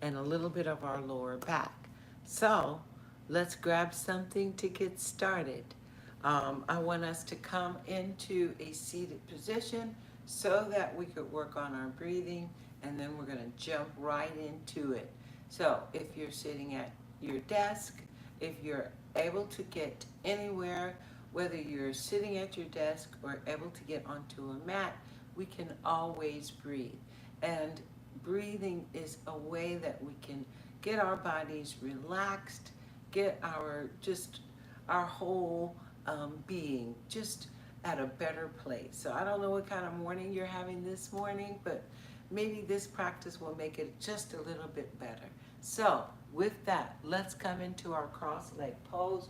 and a little bit of our lower back. So let's grab something to get started. I want us to come into a seated position so that we could work on our breathing, and then we're going to jump right into it. So if you're sitting at your desk, if you're able to get anywhere, whether you're sitting at your desk or able to get onto a mat, we can always breathe. And breathing is a way that we can get our bodies relaxed, get our whole being just at a better place. So I don't know what kind of morning you're having this morning, but maybe this practice will make it just a little bit better. So with that, let's come into our cross-leg pose.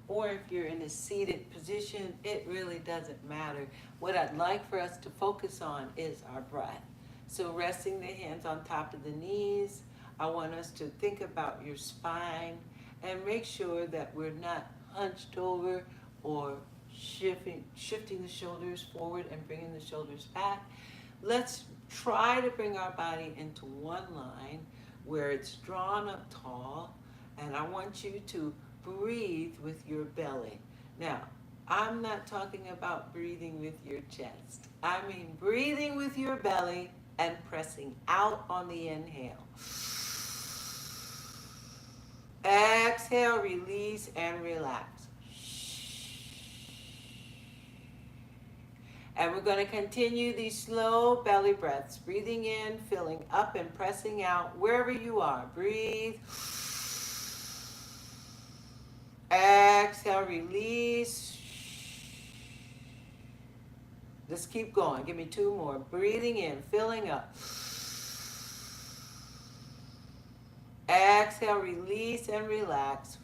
Or if you're in a seated position, it really doesn't matter. What I'd like for us to focus on is our breath. So resting the hands on top of the knees, I want us to think about your spine and make sure that we're not hunched over or shifting the shoulders forward and bringing the shoulders back. Let's try to bring our body into one line where it's drawn up tall, and I want you to breathe with your belly. Now, I'm not talking about breathing with your chest. I mean breathing with your belly and pressing out on the inhale. Exhale, release, and relax. And we're going to continue these slow belly breaths. Breathing in, filling up, and pressing out wherever you are. Breathe. Exhale, release. Let's keep going. Give me two more. Breathing in, filling up. Exhale, release, and relax.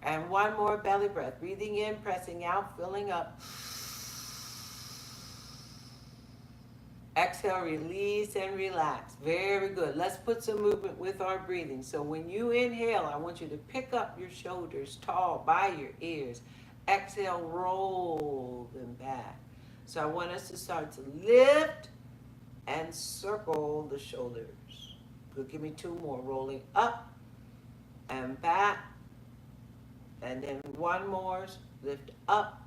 And one more belly breath. Breathing in, pressing out, filling up. Exhale, release, and relax. Very good. Let's put some movement with our breathing. So when you inhale, I want you to pick up your shoulders tall by your ears. Exhale, roll them back. So I want us to start to lift and circle the shoulders. Good. Give me two more. Rolling up and back. And then one more. Lift up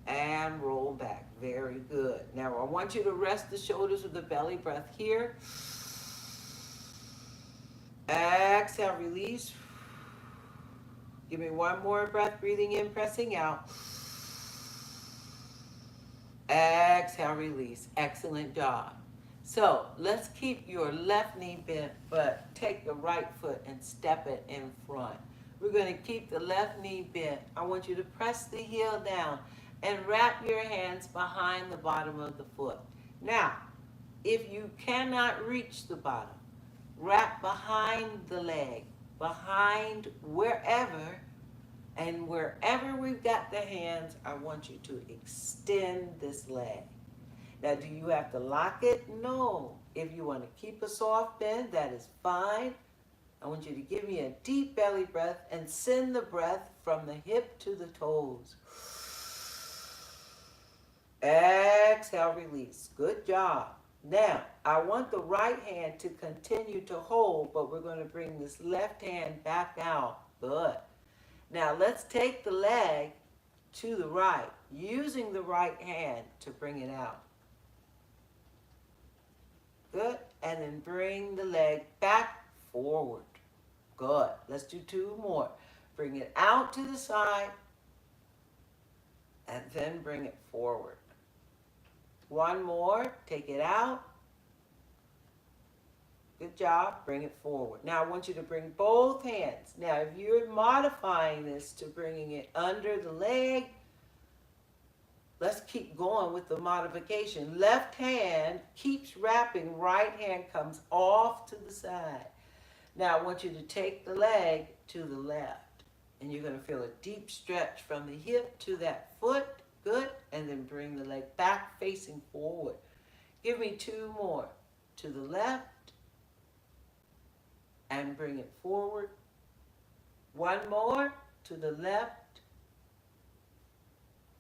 and roll back. Very good. Now I want you to rest the shoulders with the belly breath here. Exhale, release. Give me one more breath. Breathing in, pressing out. Exhale, release. Excellent job. So let's keep your left knee bent, but take the right foot and step it in front. We're going to keep the left knee bent. I want you to press the heel down and wrap your hands behind the bottom of the foot. Now, if you cannot reach the bottom, wrap behind the leg, behind wherever, and wherever we've got the hands, I want you to extend this leg. Now, do you have to lock it? No. If you want to keep a soft bend, that is fine. I want you to give me a deep belly breath and send the breath from the hip to the toes. Exhale, release. Good job. Now, I want the right hand to continue to hold, but we're going to bring this left hand back out. Good. Now, let's take the leg to the right, using the right hand to bring it out. Good. And then bring the leg back forward. Good. Let's do two more. Bring it out to the side and then bring it forward. One more. Take it out. Good job. Bring it forward. Now I want you to bring both hands. Now if you're modifying this to bringing it under the leg, let's keep going with the modification. Left hand keeps wrapping, right hand comes off to the side. Now I want you to take the leg to the left, and you're going to feel a deep stretch from the hip to that foot. Good. And then bring the leg back facing forward. Give me two more. To the left and bring it forward. One more to the left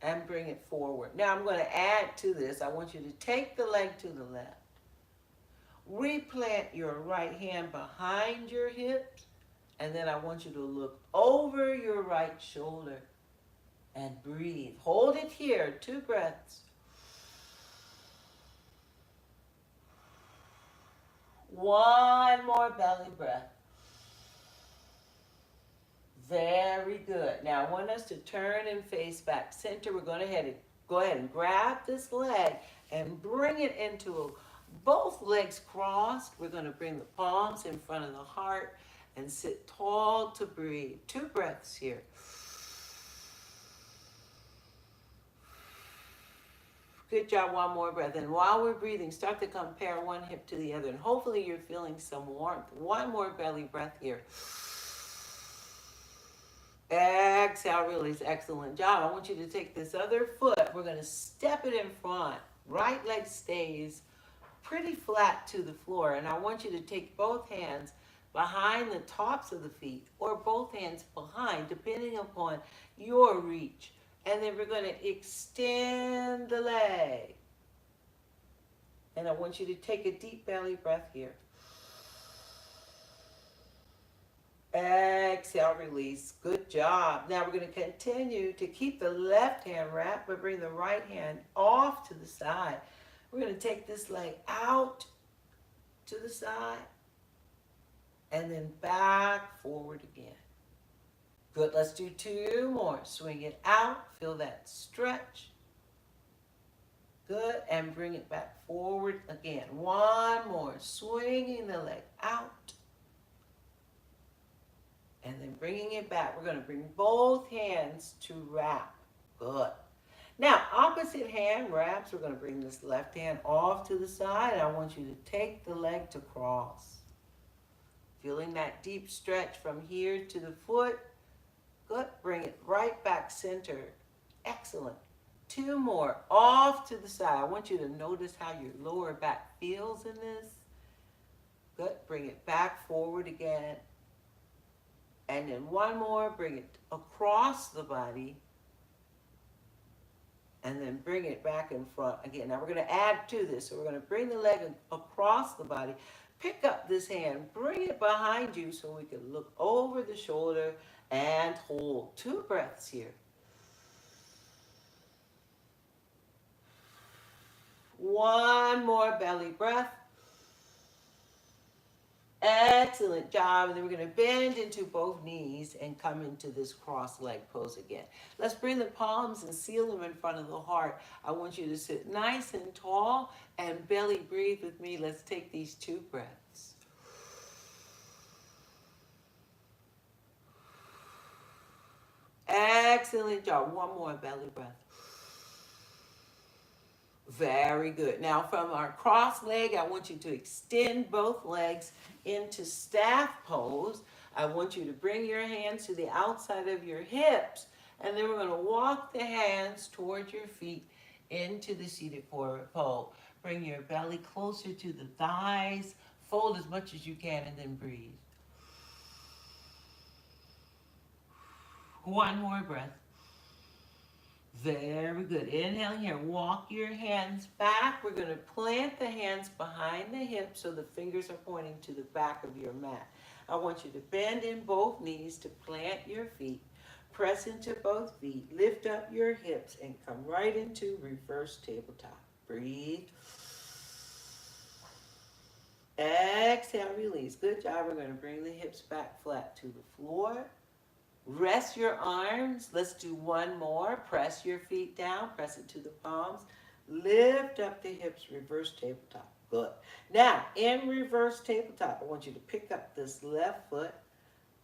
and bring it forward. Now I'm going to add to this. I want you to take the leg to the left. Replant your right hand behind your hips, and then I want you to look over your right shoulder and breathe. Hold it here, 2 breaths. One more belly breath. Very good. Now I want us to turn and face back center. We're going to go ahead and grab this leg and bring it into both legs crossed. We're going to bring the palms in front of the heart and sit tall to breathe. 2 breaths here. Good job. One more breath. And while we're breathing, start to compare one hip to the other. And hopefully you're feeling some warmth. One more belly breath here. Exhale, release. Excellent job. I want you to take this other foot. We're going to step it in front. Right leg stays pretty flat to the floor. And I want you to take both hands behind the tops of the feet or both hands behind, depending upon your reach. And then we're going to extend the leg. And I want you to take a deep belly breath here. Exhale, release. Good job. Now we're going to continue to keep the left hand wrapped, but bring the right hand off to the side. We're going to take this leg out to the side and then back forward again. Good. Let's do 2 more. Swing it out. Feel that stretch. Good. And bring it back forward again. 1 more. Swinging the leg out. And then bringing it back. We're going to bring both hands to wrap. Good. Now, opposite hand wraps. We're going to bring this left hand off to the side. I want you to take the leg to cross. Feeling that deep stretch from here to the foot. Good. Bring it right back center. Excellent. 2 more. Off to the side. I want you to notice how your lower back feels in this. Good. Bring it back forward again. And then 1 more, bring it across the body. And then bring it back in front again. Now we're going to add to this. So we're going to bring the leg across the body. Pick up this hand, bring it behind you so we can look over the shoulder and hold. 2 breaths here. 1 more belly breath. Excellent job. And then we're going to bend into both knees and come into this cross leg pose again. Let's bring the palms and seal them in front of the heart. I want you to sit nice and tall and belly breathe with me. Let's take these 2 breaths. Excellent job. 1 more belly breath. Very good. Now from our cross leg, I want you to extend both legs into staff pose. I want you to bring your hands to the outside of your hips, and then we're going to walk the hands towards your feet into the seated forward fold. Bring your belly closer to the thighs, fold as much as you can, and then breathe. 1 more breath. Very good. Inhaling here. Walk your hands back. We're going to plant the hands behind the hips so the fingers are pointing to the back of your mat. I want you to bend in both knees to plant your feet. Press into both feet. Lift up your hips and come right into reverse tabletop. Breathe. Exhale, release. Good job. We're going to bring the hips back flat to the floor. Rest your arms. Let's do 1 more. Press your feet down. Press it to the palms. Lift up the hips. Reverse tabletop. Good. Now, in reverse tabletop, I want you to pick up this left foot.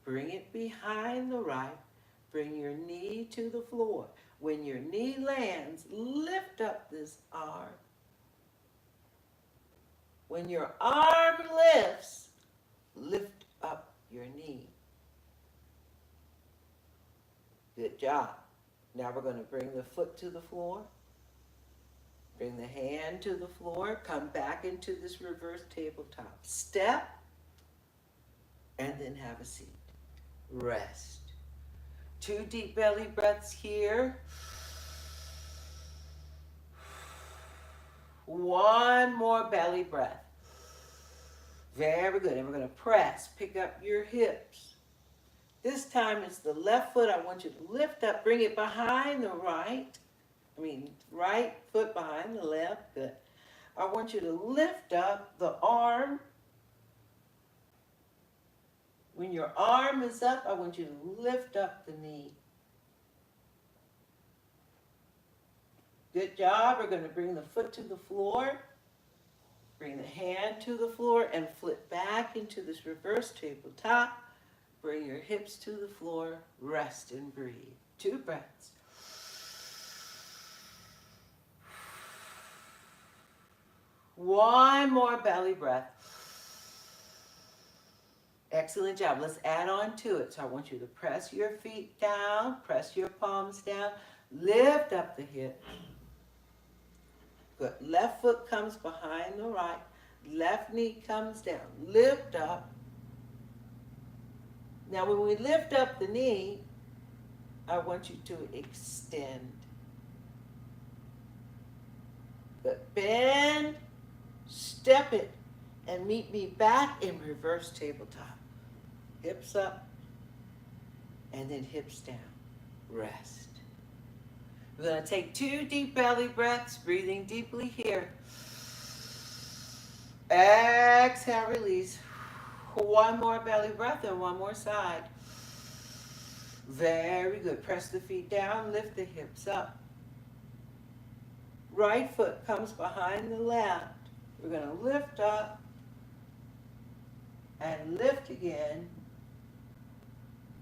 Bring it behind the right. Bring your knee to the floor. When your knee lands, lift up this arm. When your arm lifts, lift up your knee. Good job. Now we're going to bring the foot to the floor. Bring the hand to the floor. Come back into this reverse tabletop. Step. And then have a seat. Rest. 2 deep belly breaths here. 1 more belly breath. Very good. And we're going to press. Pick up your hips. This time it's the left foot. I want you to lift up. Bring it behind the right. Right foot behind the left. Good. I want you to lift up the arm. When your arm is up, I want you to lift up the knee. Good job. We're going to bring the foot to the floor. Bring the hand to the floor and flip back into this reverse tabletop. Bring your hips to the floor. Rest and breathe. 2 breaths. One more belly breath. Excellent job. Let's add on to it. So I want you to press your feet down. Press your palms down. Lift up the hips. Good. Left foot comes behind the right. Left knee comes down. Lift up. Now when we lift up the knee, I want you to extend. Good. Bend, step it, and meet me back in reverse tabletop. Hips up, and then hips down. Rest. We're going to take 2 deep belly breaths, breathing deeply here. Exhale, release. 1 more belly breath and 1 more side. Very good. Press the feet down, lift the hips up. Right foot comes behind the left. We're going to lift up and lift again,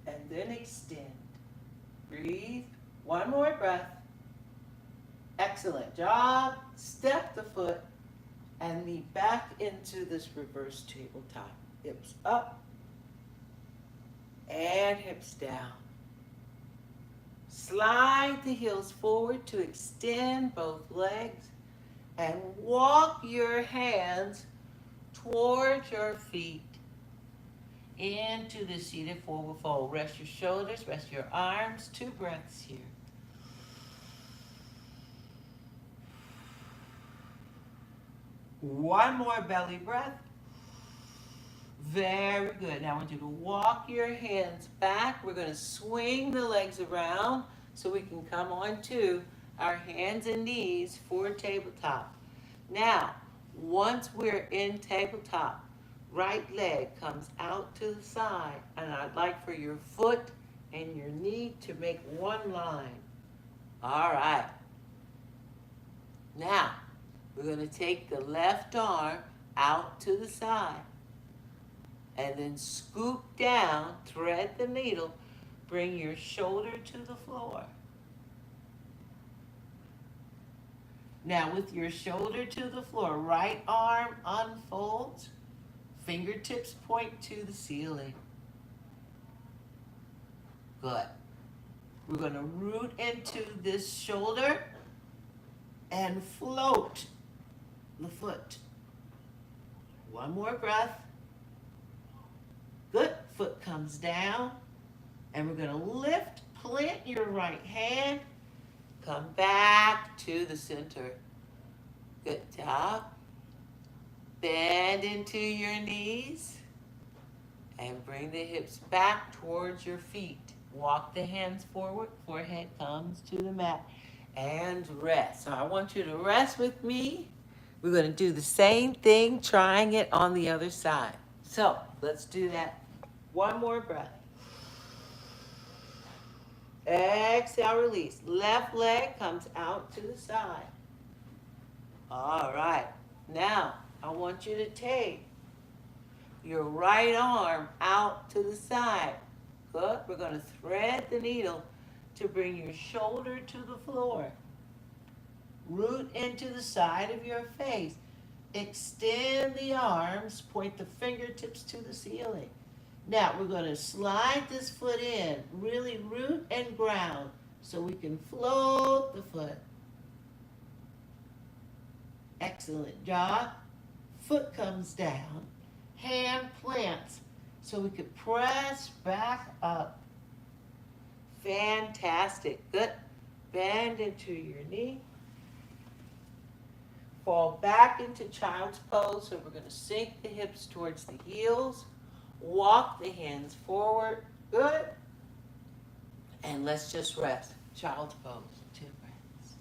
and then extend. Breathe. 1 more breath. Excellent job. Step the foot and meet back into this reverse tabletop. Hips up and hips down. Slide the heels forward to extend both legs and walk your hands towards your feet into the seated forward fold. Rest your shoulders, rest your arms. 2 breaths here. One more belly breath. Very good. Now I want you to walk your hands back. We're going to swing the legs around so we can come on to our hands and knees for tabletop. Now, once we're in tabletop, right leg comes out to the side, and I'd like for your foot and your knee to make one line. All right. Now, we're going to take the left arm out to the side and then scoop down, thread the needle, bring your shoulder to the floor. Now with your shoulder to the floor, right arm unfolds, fingertips point to the ceiling. Good. We're going to root into this shoulder and float the foot. 1 more breath. Good. Foot comes down. And we're going to lift, plant your right hand, come back to the center. Good job. Bend into your knees and bring the hips back towards your feet. Walk the hands forward, forehead comes to the mat, and rest. So I want you to rest with me. We're going to do the same thing, trying it on the other side. So let's do that. 1 more breath. Exhale, release. Left leg comes out to the side. All right. Now, I want you to take your right arm out to the side. Good. We're going to thread the needle to bring your shoulder to the floor. Root into the side of your face. Extend the arms, point the fingertips to the ceiling. Now we're going to slide this foot in, really root and ground so we can float the foot. Excellent job. Foot comes down, hand plants so we can press back up. Fantastic. Good. Bend into your knee. Fall back into child's pose. So we're going to sink the hips towards the heels. Walk the hands forward. Good. And let's just rest. Child's pose. 2 breaths.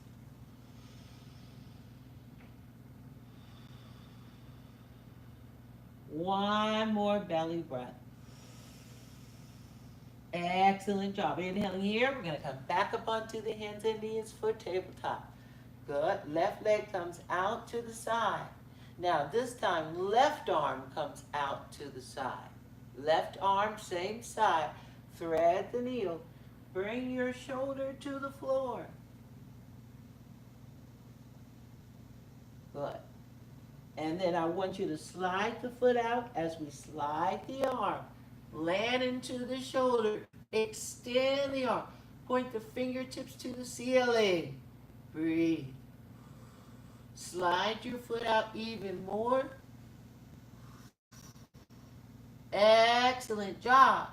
One more belly breath. Excellent job. Inhaling here. We're going to come back up onto the hands and knees for tabletop. Good. Left leg comes out to the side. Now this time, left arm comes out to the side. Left arm, same side. Thread the needle. Bring your shoulder to the floor. Good. And then I want you to slide the foot out as we slide the arm. Land into the shoulder. Extend the arm. Point the fingertips to the ceiling. Breathe. Slide your foot out even more. Excellent job.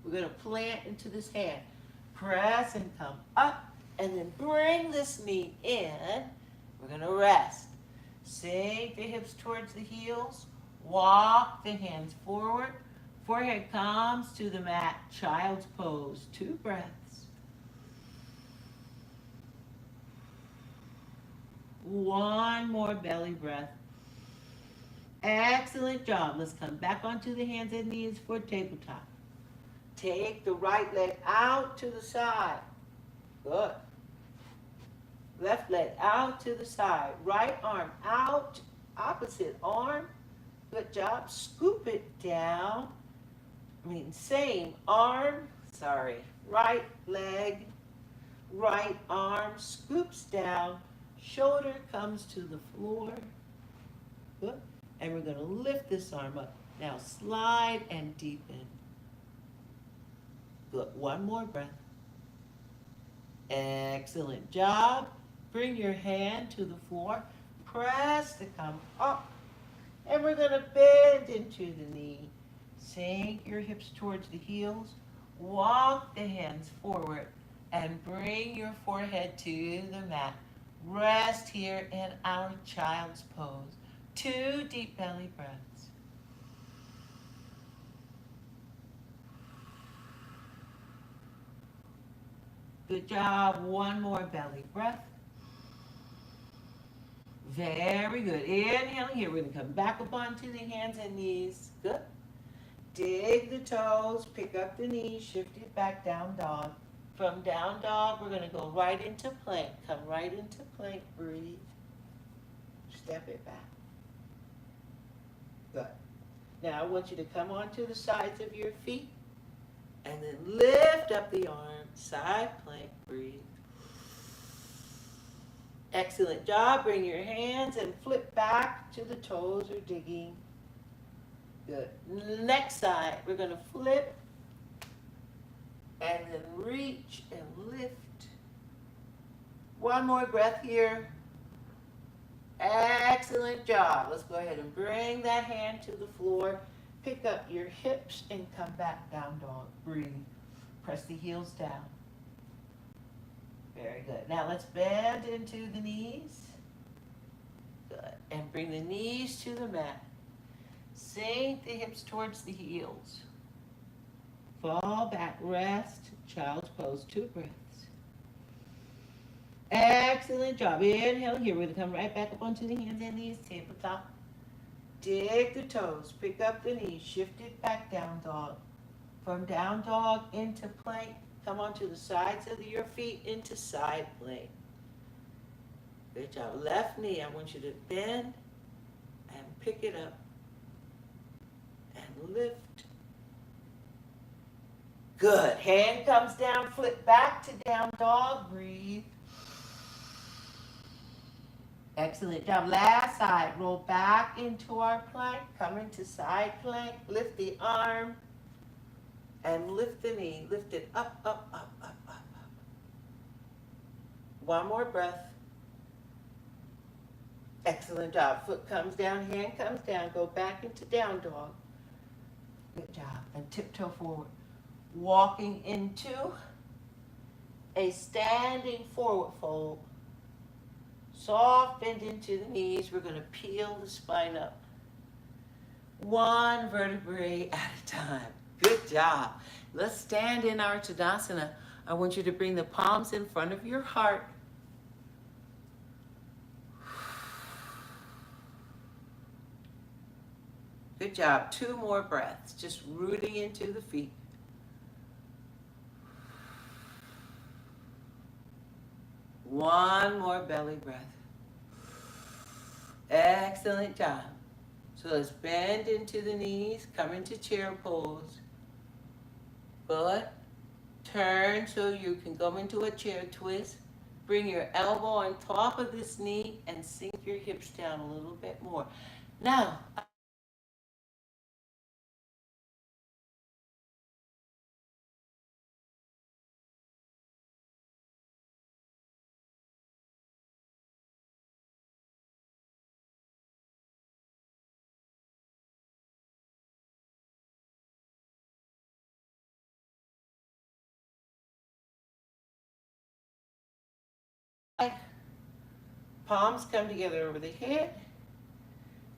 We're going to plant into this hand. Press and come up. And then bring this knee in. We're going to rest. Sink the hips towards the heels. Walk the hands forward. Forehead comes to the mat. Child's pose. 2 breaths. One more belly breath. Excellent job. Let's come back onto the hands and knees for tabletop. Take the right leg out to the side. Good. Left leg out to the side. Right arm out. Opposite arm. Good job. Scoop it down. Same arm. Right leg. Right arm scoops down. Shoulder comes to the floor. Good. And we're going to lift this arm up. Now slide and deepen. Good. One more breath. Excellent job. Bring your hand to the floor. Press to come up. And we're going to bend into the knee. Sink your hips towards the heels. Walk the hands forward. And bring your forehead to the mat. Rest here in our child's pose. 2 deep belly breaths. Good job. One more belly breath. Very good. Inhaling here. We're going to come back up onto the hands and knees. Good. Dig the toes. Pick up the knees. Shift it back. Down dog. From down dog, we're going to go right into plank. Come right into plank. Breathe. Step it back. Good. Now I want you to come onto the sides of your feet and then lift up the arm. Side plank. Breathe. Excellent job. Bring your hands and flip back to the toes are digging. Good. Next side, we're going to flip. And then reach and lift. One more breath here. Excellent job. Let's go ahead and bring that hand to the floor. Pick up your hips and come back down dog. Breathe. Press the heels down. Very good. Now let's bend into the knees. Good. And bring the knees to the mat. Sink the hips towards the heels. Fall back, rest, child's pose, 2 breaths. Excellent job. Inhale here. We're going to come right back up onto the hands and knees, tabletop. Dig the toes, pick up the knees, shift it back, down dog. From down dog into plank, come onto the sides of your feet into side plank. Good job. Left knee, I want you to bend and pick it up and lift. Good. Hand comes down, flip back to down dog. Breathe. Excellent job. Last side. Roll back into our plank. Come into side plank. Lift the arm. And lift the knee. Lift it up, up, up, up, up, up. One more breath. Excellent job. Foot comes down, hand comes down. Go back into down dog. Good job. And tiptoe forward. Walking into a standing forward fold. Soft bend into the knees. We're going to peel the spine up. One vertebrae at a time. Good job. Let's stand in our Tadasana. I want you to bring the palms in front of your heart. Good job. 2 more breaths. Just rooting into the feet. One more belly breath. Excellent job. So let's bend into the knees, come into chair pose. Good. Turn so you can go into a chair twist. Bring your elbow on top of this knee and sink your hips down a little bit more. Now, palms come together over the head.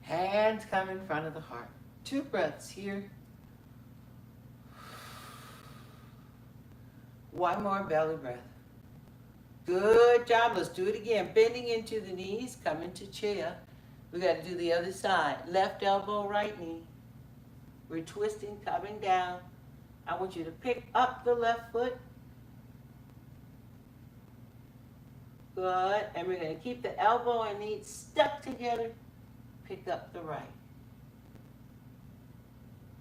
Hands come in front of the heart. 2 breaths here. One more belly breath. Good job. Let's do it again. Bending into the knees, come into chair. We got to do the other side. Left elbow, right knee. We're twisting, coming down. I want you to pick up the left foot. Good. And we're going to keep the elbow and knee stuck together. Pick up the right.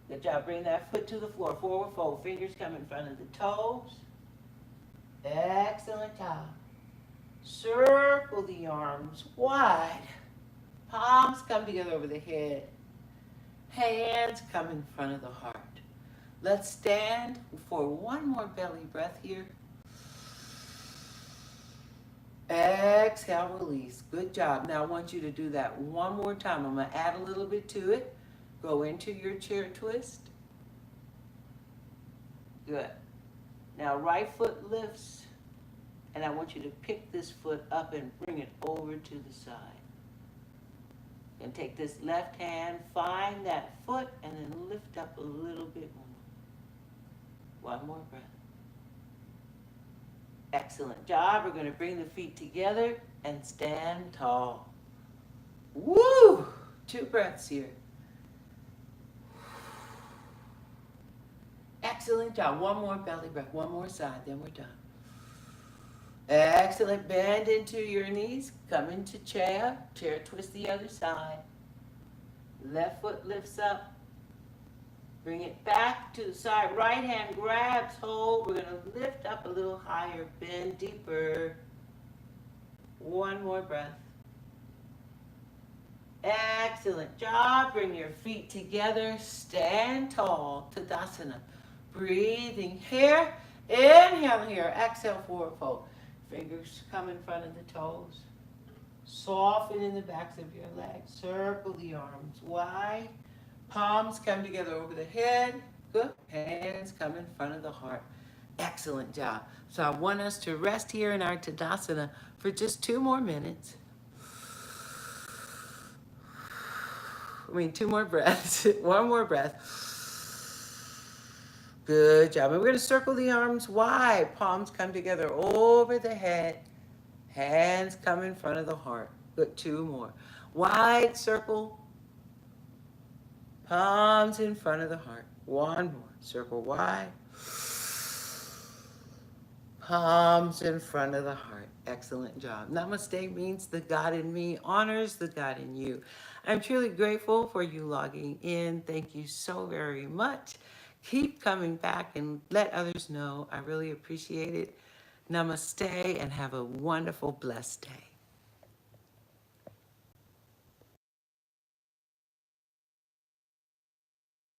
Good job. Bring that foot to the floor. Forward fold. Fingers come in front of the toes. Excellent job. Circle the arms wide. Palms come together over the head. Hands come in front of the heart. Let's stand for one more belly breath here. Exhale, release. Good job. Now I want you to do that one more time. I'm going to add a little bit to it. Go into your chair twist. Good. Now right foot lifts. And I want you to pick this foot up and bring it over to the side. And take this left hand, find that foot, and then lift up a little bit more. One more breath. Excellent job. We're going to bring the feet together and stand tall. Woo! 2 breaths here. Excellent job. One more belly breath. One more side, then we're done. Excellent. Bend into your knees. Come into chair. Chair twist the other side. Left foot lifts up. Bring it back to the side. Right hand grabs hold. We're going to lift up a little higher. Bend deeper. One more breath. Excellent job. Bring your feet together. Stand tall. Tadasana. Breathing here. Inhale here. Exhale, forward fold. Fingers come in front of the toes. Soften in the backs of your legs. Circle the arms wide. Palms come together over the head. Good. Hands come in front of the heart. Excellent job. So I want us to rest here in our Tadasana for just 2 more minutes. 2 more breaths. One more breath. Good job. And we're going to circle the arms wide. Palms come together over the head. Hands come in front of the heart. Good. 2 more. Wide circle. Palms in front of the heart. 1 more. Circle wide. Palms in front of the heart. Excellent job. Namaste means the God in me honors the God in you. I'm truly grateful for you logging in. Thank you so very much. Keep coming back and let others know. I really appreciate it. Namaste and have a wonderful, blessed day.